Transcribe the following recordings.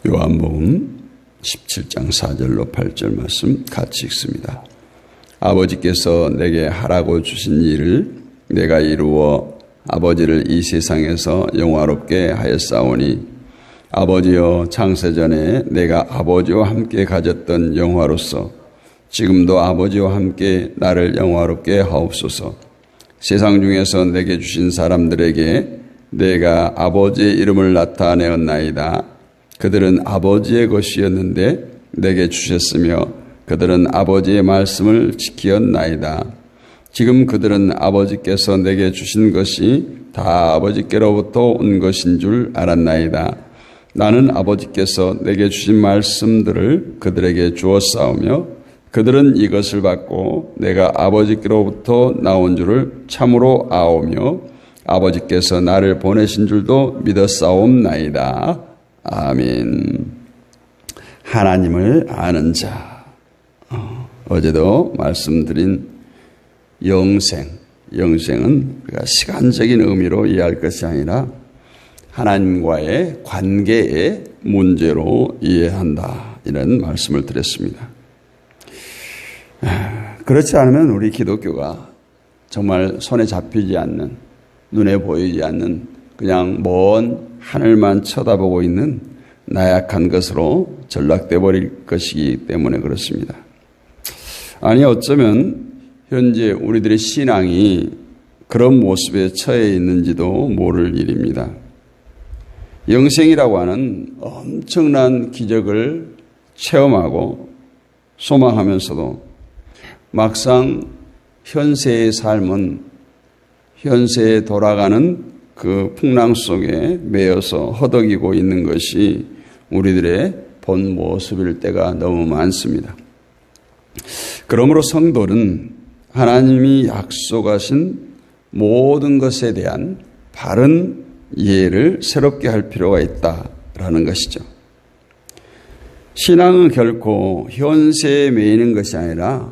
요한복음 17장 4절로 8절 말씀 같이 읽습니다. 아버지께서 내게 하라고 주신 일을 내가 이루어 아버지를 이 세상에서 영화롭게 하였사오니 아버지여 창세전에 내가 아버지와 함께 가졌던 영화로서 지금도 아버지와 함께 나를 영화롭게 하옵소서. 세상 중에서 내게 주신 사람들에게 내가 아버지의 이름을 나타내었나이다. 그들은 아버지의 것이었는데 내게 주셨으며 그들은 아버지의 말씀을 지키었나이다. 지금 그들은 아버지께서 내게 주신 것이 다 아버지께로부터 온 것인 줄 알았나이다. 나는 아버지께서 내게 주신 말씀들을 그들에게 주었사오며 그들은 이것을 받고 내가 아버지께로부터 나온 줄을 참으로 아오며 아버지께서 나를 보내신 줄도 믿었사옵나이다. 아멘. 하나님을 아는 자. 어제도 말씀드린 영생은 시간적인 의미로 이해할 것이 아니라 하나님과의 관계의 문제로 이해한다. 이런 말씀을 드렸습니다. 그렇지 않으면 우리 기독교가 정말 손에 잡히지 않는, 눈에 보이지 않는 그냥 먼 하늘만 쳐다보고 있는 나약한 것으로 전락돼 버릴 것이기 때문에 그렇습니다. 아니 어쩌면 현재 우리들의 신앙이 그런 모습에 처해 있는지도 모를 일입니다. 영생이라고 하는 엄청난 기적을 체험하고 소망하면서도 막상 현세의 삶은 현세에 돌아가는 그 풍랑 속에 매여서 허덕이고 있는 것이 우리들의 본 모습일 때가 너무 많습니다. 그러므로 성도는 하나님이 약속하신 모든 것에 대한 바른 이해를 새롭게 할 필요가 있다라는 것이죠. 신앙은 결코 현세에 매이는 것이 아니라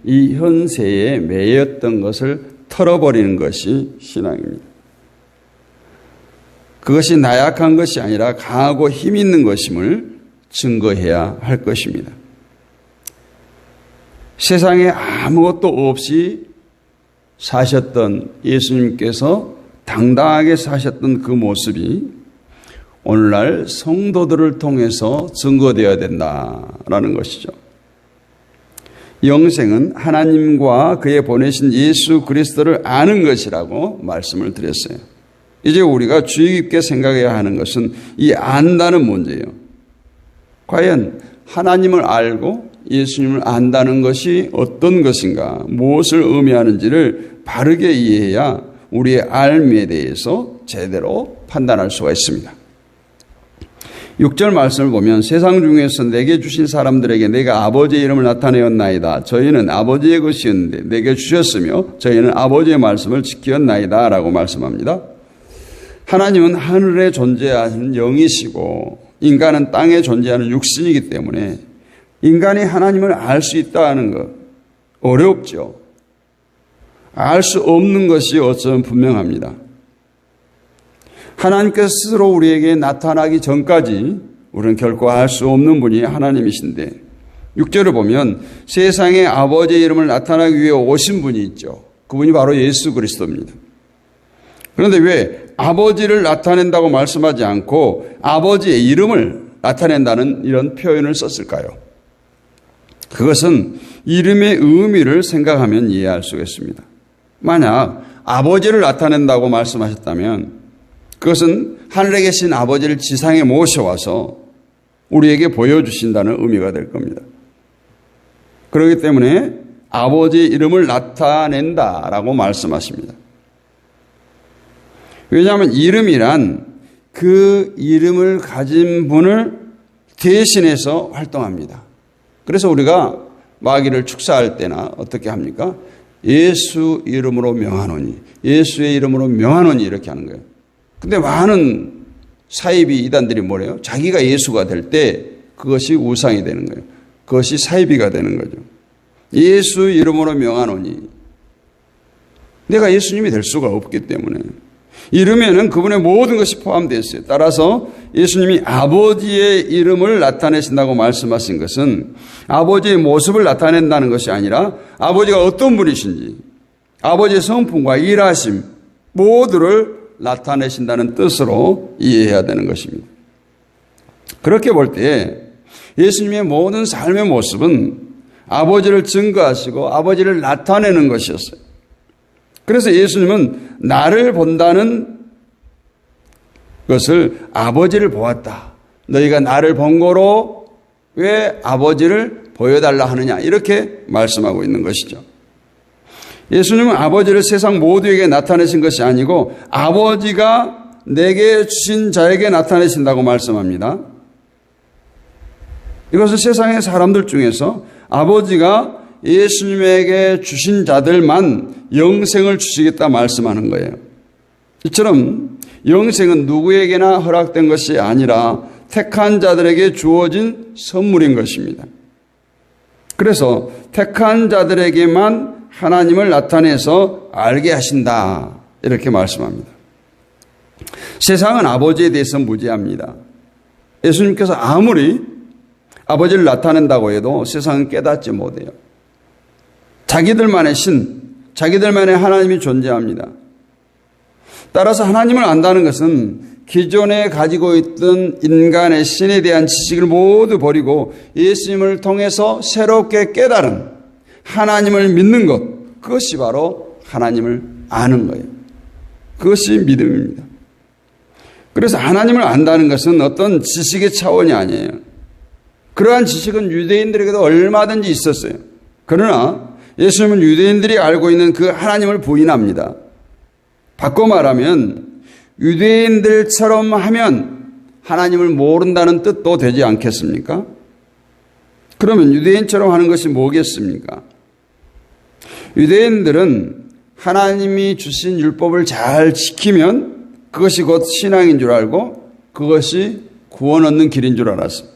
이 현세에 매였던 것을 털어버리는 것이 신앙입니다. 그것이 나약한 것이 아니라 강하고 힘 있는 것임을 증거해야 할 것입니다. 세상에 아무것도 없이 사셨던 예수님께서 당당하게 사셨던 그 모습이 오늘날 성도들을 통해서 증거되어야 된다라는 것이죠. 영생은 하나님과 그의 보내신 예수 그리스도를 아는 것이라고 말씀을 드렸어요. 이제 우리가 주의 깊게 생각해야 하는 것은 이 안다는 문제예요. 과연 하나님을 알고 예수님을 안다는 것이 어떤 것인가, 무엇을 의미하는지를 바르게 이해해야 우리의 알미에 대해서 제대로 판단할 수가 있습니다. 6절 말씀을 보면 세상 중에서 내게 주신 사람들에게 내가 아버지의 이름을 나타내었나이다. 저희는 아버지의 것이었는데 내게 주셨으며 저희는 아버지의 말씀을 지켰나이다 라고 말씀합니다. 하나님은 하늘에 존재하는 영이시고 인간은 땅에 존재하는 육신이기 때문에 인간이 하나님을 알 수 있다는 것 어렵죠. 알 수 없는 것이 어쩌면 분명합니다. 하나님께서 스스로 우리에게 나타나기 전까지 우리는 결코 알 수 없는 분이 하나님이신데 6절을 보면 세상에 아버지의 이름을 나타나기 위해 오신 분이 있죠. 그분이 바로 예수 그리스도입니다. 그런데 왜 아버지를 나타낸다고 말씀하지 않고 아버지의 이름을 나타낸다는 이런 표현을 썼을까요? 그것은 이름의 의미를 생각하면 이해할 수 있습니다. 만약 아버지를 나타낸다고 말씀하셨다면 그것은 하늘에 계신 아버지를 지상에 모셔와서 우리에게 보여주신다는 의미가 될 겁니다. 그렇기 때문에 아버지의 이름을 나타낸다라고 말씀하십니다. 왜냐하면 이름이란 그 이름을 가진 분을 대신해서 활동합니다. 그래서 우리가 마귀를 축사할 때나 어떻게 합니까? 예수 이름으로 명하노니, 예수의 이름으로 명하노니 이렇게 하는 거예요. 근데 많은 사이비 이단들이 뭐래요? 자기가 예수가 될 때 그것이 우상이 되는 거예요. 그것이 사이비가 되는 거죠. 예수 이름으로 명하노니, 내가 예수님이 될 수가 없기 때문에 이름에는 그분의 모든 것이 포함되어 있어요. 따라서 예수님이 아버지의 이름을 나타내신다고 말씀하신 것은 아버지의 모습을 나타낸다는 것이 아니라 아버지가 어떤 분이신지 아버지의 성품과 일하심 모두를 나타내신다는 뜻으로 이해해야 되는 것입니다. 그렇게 볼 때 예수님의 모든 삶의 모습은 아버지를 증거하시고 아버지를 나타내는 것이었어요. 그래서 예수님은 나를 본다는 것을 아버지를 보았다. 너희가 나를 본 거로 왜 아버지를 보여달라 하느냐 이렇게 말씀하고 있는 것이죠. 예수님은 아버지를 세상 모두에게 나타내신 것이 아니고 아버지가 내게 주신 자에게 나타내신다고 말씀합니다. 이것은 세상의 사람들 중에서 아버지가 예수님에게 주신 자들만 영생을 주시겠다 말씀하는 거예요. 이처럼 영생은 누구에게나 허락된 것이 아니라 택한 자들에게 주어진 선물인 것입니다. 그래서 택한 자들에게만 하나님을 나타내서 알게 하신다 이렇게 말씀합니다. 세상은 아버지에 대해서 무지합니다. 예수님께서 아무리 아버지를 나타낸다고 해도 세상은 깨닫지 못해요. 자기들만의 신, 자기들만의 하나님이 존재합니다. 따라서 하나님을 안다는 것은 기존에 가지고 있던 인간의 신에 대한 지식을 모두 버리고 예수님을 통해서 새롭게 깨달은 하나님을 믿는 것, 그것이 바로 하나님을 아는 거예요. 그것이 믿음입니다. 그래서 하나님을 안다는 것은 어떤 지식의 차원이 아니에요. 그러한 지식은 유대인들에게도 얼마든지 있었어요. 그러나 예수님은 유대인들이 알고 있는 그 하나님을 부인합니다. 바꿔 말하면 유대인들처럼 하면 하나님을 모른다는 뜻도 되지 않겠습니까? 그러면 유대인처럼 하는 것이 뭐겠습니까? 유대인들은 하나님이 주신 율법을 잘 지키면 그것이 곧 신앙인 줄 알고 그것이 구원 얻는 길인 줄 알았습니다.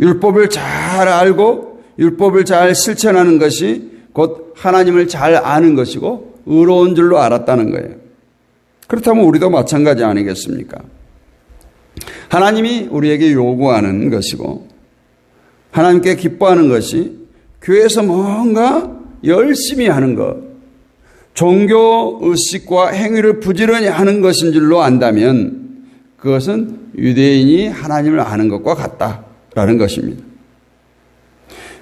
율법을 잘 알고 율법을 잘 실천하는 것이 곧 하나님을 잘 아는 것이고 의로운 줄로 알았다는 거예요. 그렇다면 우리도 마찬가지 아니겠습니까? 하나님이 우리에게 요구하는 것이고 하나님께 기뻐하는 것이 교회에서 뭔가 열심히 하는 것, 종교 의식과 행위를 부지런히 하는 것인 줄로 안다면 그것은 유대인이 하나님을 아는 것과 같다라는 것입니다.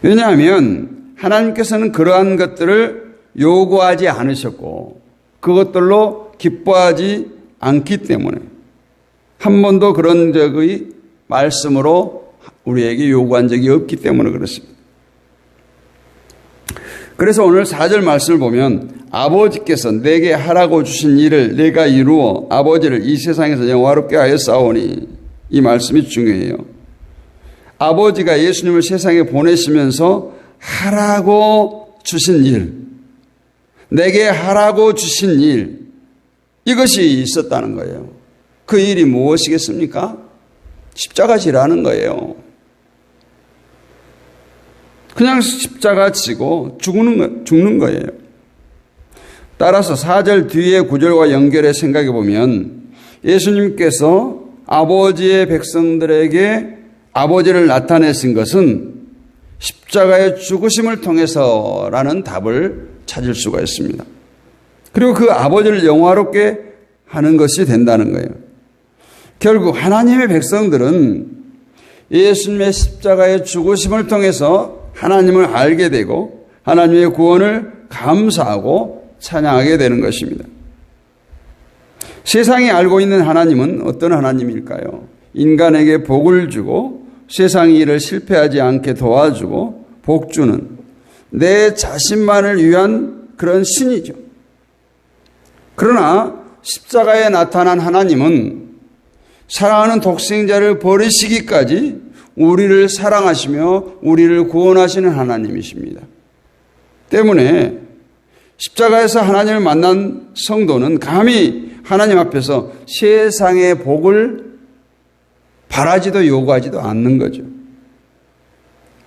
왜냐하면 하나님께서는 그러한 것들을 요구하지 않으셨고 그것들로 기뻐하지 않기 때문에 한 번도 그런 적의 말씀으로 우리에게 요구한 적이 없기 때문에 그렇습니다. 그래서 오늘 4절 말씀을 보면 아버지께서 내게 하라고 주신 일을 내가 이루어 아버지를 이 세상에서 영화롭게 하여 싸우니 이 말씀이 중요해요. 아버지가 예수님을 세상에 보내시면서 하라고 주신 일, 내게 하라고 주신 일, 이것이 있었다는 거예요. 그 일이 무엇이겠습니까? 십자가 지라는 거예요. 그냥 십자가 지고 죽는 거예요. 따라서 4절 뒤에 9절과 연결해 생각해 보면 예수님께서 아버지의 백성들에게 아버지를 나타내신 것은 십자가의 죽으심을 통해서라는 답을 찾을 수가 있습니다. 그리고 그 아버지를 영화롭게 하는 것이 된다는 거예요. 결국 하나님의 백성들은 예수님의 십자가의 죽으심을 통해서 하나님을 알게 되고 하나님의 구원을 감사하고 찬양하게 되는 것입니다. 세상이 알고 있는 하나님은 어떤 하나님일까요? 인간에게 복을 주고 세상의 일을 실패하지 않게 도와주고 복 주는 내 자신만을 위한 그런 신이죠. 그러나 십자가에 나타난 하나님은 사랑하는 독생자를 버리시기까지 우리를 사랑하시며 우리를 구원하시는 하나님이십니다. 때문에 십자가에서 하나님을 만난 성도는 감히 하나님 앞에서 세상의 복을 바라지도 요구하지도 않는 거죠.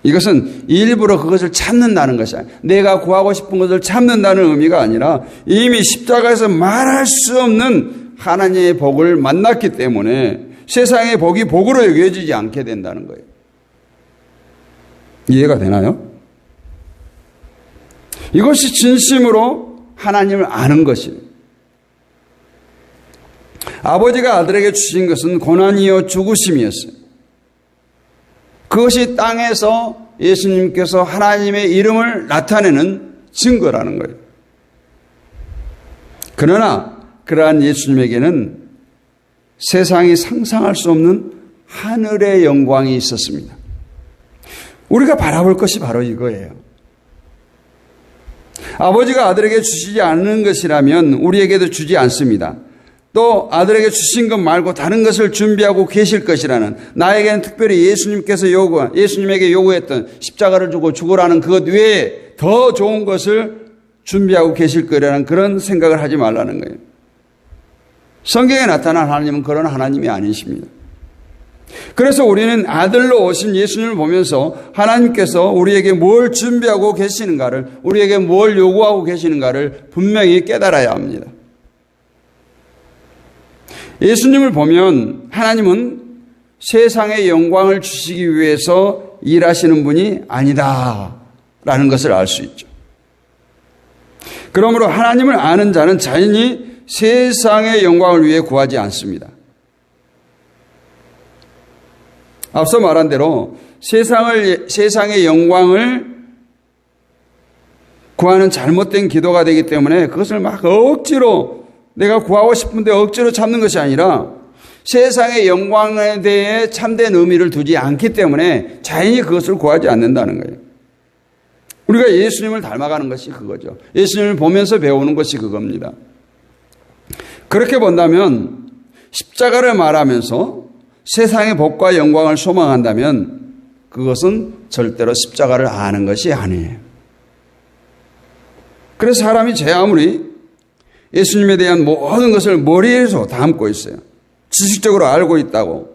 이것은 일부러 그것을 참는다는 것이 아니라 내가 구하고 싶은 것을 참는다는 의미가 아니라 이미 십자가에서 말할 수 없는 하나님의 복을 만났기 때문에 세상의 복이 복으로 여겨지지 않게 된다는 거예요. 이해가 되나요? 이것이 진심으로 하나님을 아는 것이에요. 아버지가 아들에게 주신 것은 고난이요 죽으심이었어요. 그것이 땅에서 예수님께서 하나님의 이름을 나타내는 증거라는 거예요. 그러나 그러한 예수님에게는 세상이 상상할 수 없는 하늘의 영광이 있었습니다. 우리가 바라볼 것이 바로 이거예요. 아버지가 아들에게 주시지 않는 것이라면 우리에게도 주지 않습니다. 또 아들에게 주신 것 말고 다른 것을 준비하고 계실 것이라는, 나에게는 특별히 예수님에게 요구했던 십자가를 주고 죽으라는 그것 외에 더 좋은 것을 준비하고 계실 거라는 그런 생각을 하지 말라는 거예요. 성경에 나타난 하나님은 그런 하나님이 아니십니다. 그래서 우리는 아들로 오신 예수님을 보면서 하나님께서 우리에게 뭘 준비하고 계시는가를, 우리에게 뭘 요구하고 계시는가를 분명히 깨달아야 합니다. 예수님을 보면 하나님은 세상의 영광을 주시기 위해서 일하시는 분이 아니다라는 것을 알 수 있죠. 그러므로 하나님을 아는 자는 자연히 세상의 영광을 위해 구하지 않습니다. 앞서 말한 대로 세상의 영광을 구하는 잘못된 기도가 되기 때문에 그것을 막 억지로 내가 구하고 싶은데 억지로 참는 것이 아니라 세상의 영광에 대해 참된 의미를 두지 않기 때문에 자연히 그것을 구하지 않는다는 거예요. 우리가 예수님을 닮아가는 것이 그거죠. 예수님을 보면서 배우는 것이 그겁니다. 그렇게 본다면 십자가를 말하면서 세상의 복과 영광을 소망한다면 그것은 절대로 십자가를 아는 것이 아니에요. 그래서 사람이 제 아무리 예수님에 대한 모든 것을 머리에서 담고 있어요. 지식적으로 알고 있다고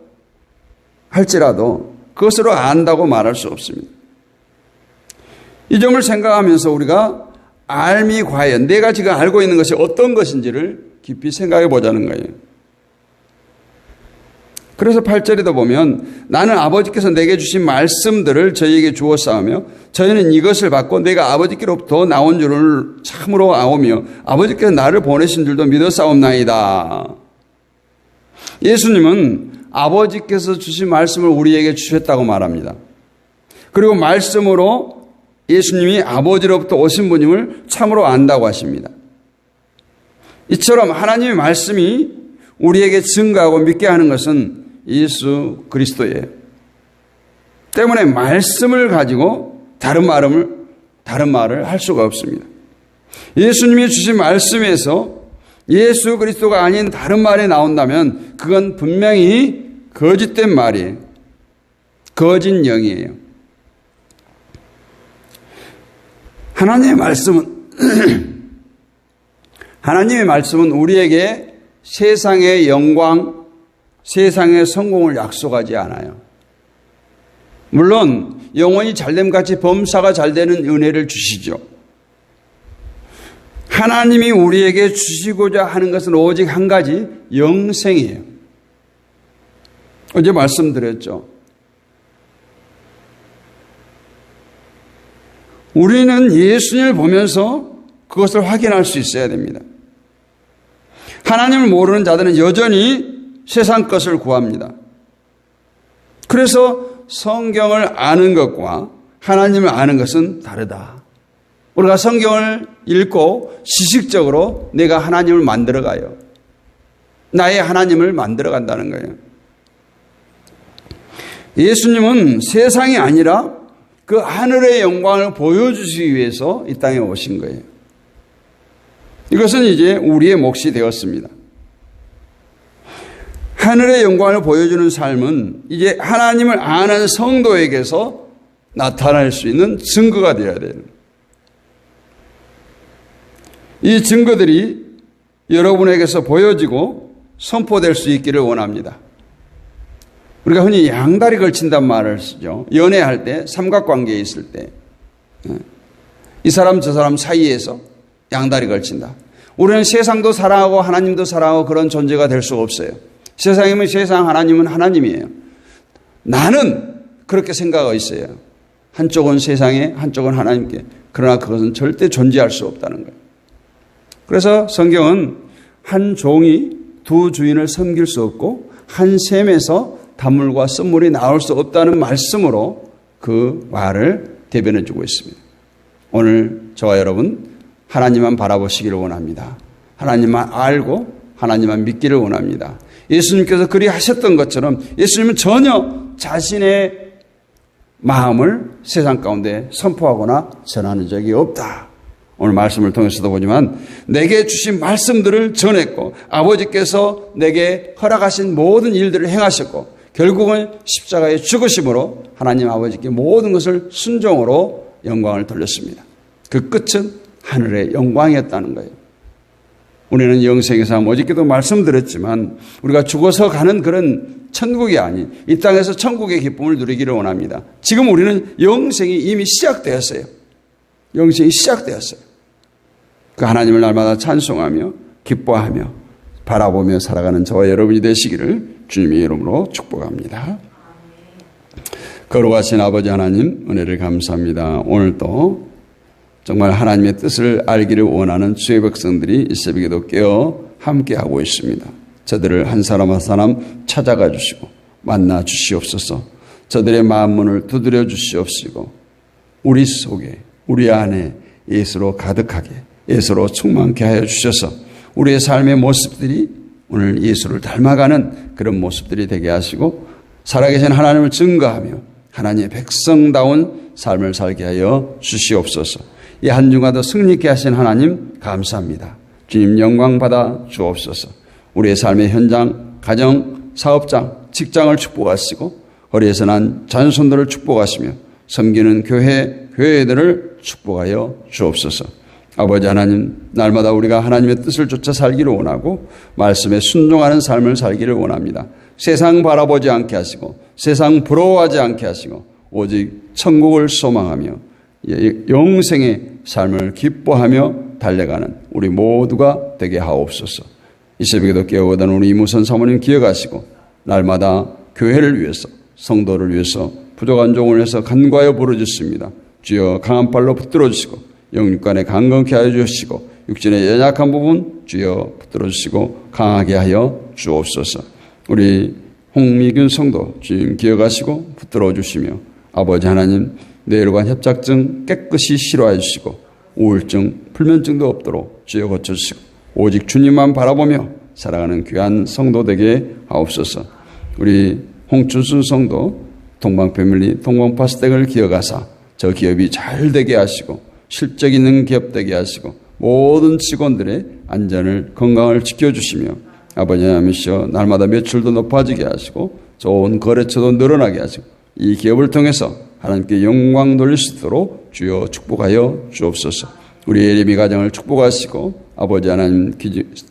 할지라도 그것으로 안다고 말할 수 없습니다. 이 점을 생각하면서 우리가 알미 과연 내가 지금 알고 있는 것이 어떤 것인지를 깊이 생각해 보자는 거예요. 그래서 8절에도 보면 나는 아버지께서 내게 주신 말씀들을 저희에게 주었사오며 저희는 이것을 받고 내가 아버지께로부터 나온 줄을 참으로 아오며 아버지께서 나를 보내신 줄도 믿었사옵나이다. 예수님은 아버지께서 주신 말씀을 우리에게 주셨다고 말합니다. 그리고 말씀으로 예수님이 아버지로부터 오신 분임을 참으로 안다고 하십니다. 이처럼 하나님의 말씀이 우리에게 증거하고 믿게 하는 것은 예수 그리스도예요. 때문에 말씀을 가지고 다른 말을 할 수가 없습니다. 예수님이 주신 말씀에서 예수 그리스도가 아닌 다른 말이 나온다면 그건 분명히 거짓된 말이에요. 거짓 영이에요. 하나님의 말씀은 우리에게 세상의 영광, 세상의 성공을 약속하지 않아요. 물론 영원히 잘됨같이 범사가 잘되는 은혜를 주시죠. 하나님이 우리에게 주시고자 하는 것은 오직 한 가지, 영생이에요. 어제 말씀드렸죠. 우리는 예수님을 보면서 그것을 확인할 수 있어야 됩니다. 하나님을 모르는 자들은 여전히 세상 것을 구합니다. 그래서 성경을 아는 것과 하나님을 아는 것은 다르다. 우리가 성경을 읽고 지식적으로 내가 하나님을 만들어가요. 나의 하나님을 만들어간다는 거예요. 예수님은 세상이 아니라 그 하늘의 영광을 보여주시기 위해서 이 땅에 오신 거예요. 이것은 이제 우리의 몫이 되었습니다. 하늘의 영광을 보여주는 삶은 이제 하나님을 아는 성도에게서 나타날 수 있는 증거가 되어야 돼요. 이 증거들이 여러분에게서 보여지고 선포될 수 있기를 원합니다. 우리가 흔히 양다리 걸친단 말을 쓰죠. 연애할 때, 삼각관계에 있을 때. 이 사람 저 사람 사이에서 양다리 걸친다. 우리는 세상도 사랑하고 하나님도 사랑하고 그런 존재가 될 수가 없어요. 세상이면 세상, 하나님은 하나님이에요. 나는 그렇게 생각하고 있어요. 한쪽은 세상에, 한쪽은 하나님께. 그러나 그것은 절대 존재할 수 없다는 거예요. 그래서 성경은 한 종이 두 주인을 섬길 수 없고 한 셈에서 단물과 썬물이 나올 수 없다는 말씀으로 그 말을 대변해 주고 있습니다. 오늘 저와 여러분 하나님만 바라보시기를 원합니다. 하나님만 알고 하나님만 믿기를 원합니다. 예수님께서 그리 하셨던 것처럼 예수님은 전혀 자신의 마음을 세상 가운데 선포하거나 전하는 적이 없다. 오늘 말씀을 통해서도 보지만 내게 주신 말씀들을 전했고 아버지께서 내게 허락하신 모든 일들을 행하셨고 결국은 십자가에 죽으심으로 하나님 아버지께 모든 것을 순종으로 영광을 돌렸습니다. 그 끝은 하늘의 영광이었다는 거예요. 우리는 영생에서 어저께도 말씀드렸지만 우리가 죽어서 가는 그런 천국이 아닌 이 땅에서 천국의 기쁨을 누리기를 원합니다. 지금 우리는 영생이 이미 시작되었어요. 영생이 시작되었어요. 그 하나님을 날마다 찬송하며 기뻐하며 바라보며 살아가는 저와 여러분이 되시기를 주님의 이름으로 축복합니다. 거룩하신 아버지 하나님 은혜를 감사합니다. 오늘도 정말 하나님의 뜻을 알기를 원하는 주의 백성들이 이 새벽에도 깨어 함께하고 있습니다. 저들을 한 사람 한 사람 찾아가 주시고 만나 주시옵소서. 저들의 마음문을 두드려 주시옵시고 우리 속에 우리 안에 예수로 가득하게 예수로 충만케 하여 주셔서 우리의 삶의 모습들이 오늘 예수를 닮아가는 그런 모습들이 되게 하시고 살아계신 하나님을 증거하며 하나님의 백성다운 삶을 살게 하여 주시옵소서. 이 한 주간도 승리케 하신 하나님 감사합니다. 주님 영광 받아 주옵소서. 우리의 삶의 현장, 가정, 사업장, 직장을 축복하시고 거리에서 난 자녀손들을 축복하시며 섬기는 교회들을 축복하여 주옵소서. 아버지 하나님, 날마다 우리가 하나님의 뜻을 쫓아 살기를 원하고 말씀에 순종하는 삶을 살기를 원합니다. 세상 바라보지 않게 하시고 세상 부러워하지 않게 하시고 오직 천국을 소망하며 영생의 삶을 기뻐하며 달려가는 우리 모두가 되게 하옵소서. 이 새벽에도 깨어오던 우리 이무선 사모님 기억하시고 날마다 교회를 위해서 성도를 위해서 부족한 종을 위해서 간과하여 부르짖습니다. 주여 강한 팔로 붙들어 주시고 영육간에 강건케 하여 주시고 육신의 연약한 부분 주여 붙들어 주시고 강하게 하여 주옵소서. 우리 홍미균 성도 주님 기억하시고 붙들어 주시며 아버지 하나님 뇌혈관 협착증 깨끗이 치료하여 주시고 우울증 불면증도 없도록 주여 고쳐주시고 오직 주님만 바라보며 살아가는 귀한 성도 되게 하옵소서. 우리 홍춘순 성도 동방패밀리 동방파스텍을 기억하사 저 기업이 잘 되게 하시고 실적 있는 기업 되게 하시고 모든 직원들의 안전을 건강을 지켜주시며 아버지 하나님이시여 날마다 매출도 높아지게 하시고 좋은 거래처도 늘어나게 하시고 이 기업을 통해서 하나님께 영광 돌릴 수 있도록 주여 축복하여 주옵소서. 우리 예림이 가정을 축복하시고 아버지 하나님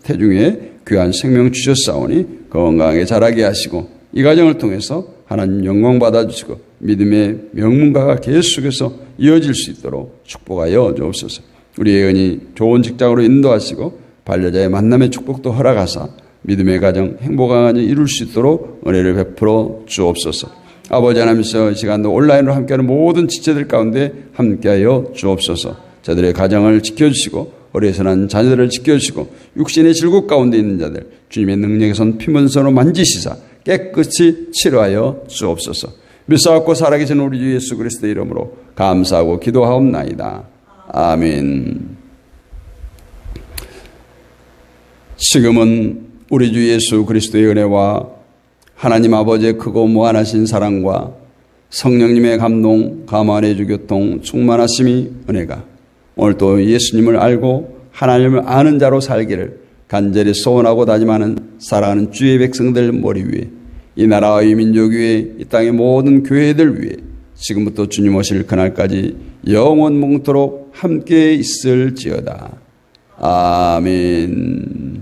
태중에 귀한 생명 주셨사오니 건강하게 자라게 하시고 이 가정을 통해서 하나님 영광 받아주시고 믿음의 명문가가 계속해서 이어질 수 있도록 축복하여 주옵소서. 우리 예언이 좋은 직장으로 인도하시고 반려자의 만남의 축복도 허락하사 믿음의 가정 행복한 가정 이룰 수 있도록 은혜를 베풀어 주옵소서. 아버지 하나님께서 이 시간도 온라인으로 함께하는 모든 지체들 가운데 함께하여 주옵소서. 저들의 가정을 지켜주시고 어리에서 난 자녀들을 지켜주시고 육신의 질곡 가운데 있는 자들 주님의 능력에선 피문서로 만지시사 깨끗이 치료하여 주옵소서. 믿사옵고 살아계신 우리 주 예수 그리스도의 이름으로 감사하고 기도하옵나이다. 아멘. 지금은 우리 주 예수 그리스도의 은혜와 하나님 아버지의 크고 무한하신 사랑과 성령님의 감동, 감화의 주교통, 충만하심이 은혜가 오늘 또 예수님을 알고 하나님을 아는 자로 살기를 간절히 소원하고 다짐하는 사랑하는 주의 백성들 머리 위에 이 나라와 이 민족 위에 이 땅의 모든 교회들 위에 지금부터 주님 오실 그날까지 영원 몽토록 함께 있을지어다. 아멘.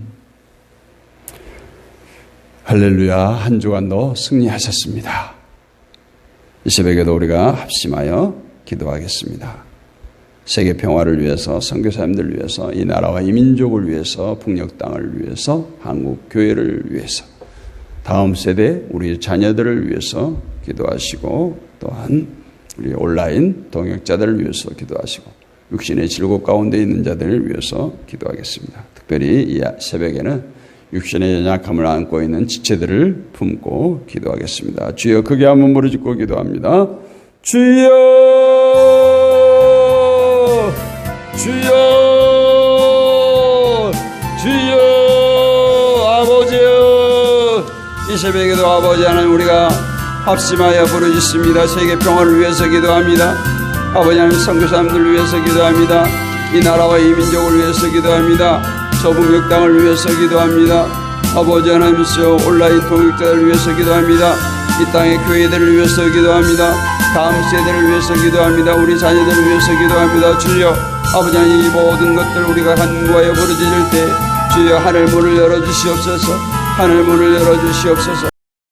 할렐루야, 한 주간도 승리하셨습니다. 이 새벽에도 우리가 합심하여 기도하겠습니다. 세계 평화를 위해서, 선교사님들을 위해서, 이 나라와 이 민족을 위해서, 북녘 땅을 위해서, 한국 교회를 위해서, 다음 세대 우리 자녀들을 위해서 기도하시고, 또한 우리 온라인 동역자들을 위해서 기도하시고, 육신의 질곡 가운데 있는 자들을 위해서 기도하겠습니다. 특별히 이 새벽에는 육신의 연약함을 안고 있는 지체들을 품고 기도하겠습니다. 주여, 크게 한번 부르짖고 기도합니다. 주여, 주여, 주여, 아버지여. 이 새벽에도 아버지 하나님, 우리가 합심하여 부르짖습니다. 세계 평화를 위해서 기도합니다. 아버지 하나님, 선교사님들을 위해서 기도합니다. 이 나라와 이 민족을 위해서 기도합니다. 저북녘 땅을 위해서 기도합니다. 아버지 하나님이시여, 온라인 동역자들을 위해서 기도합니다. 이 땅의 교회들을 위해서 기도합니다. 다음 세대를 위해서 기도합니다. 우리 자녀들을 위해서 기도합니다. 주여, 아버지 하나님, 이 모든 것들 우리가 간구하여 부르짖을 때 주여, 하늘 문을 열어주시옵소서. 하늘 문을 열어주시옵소서.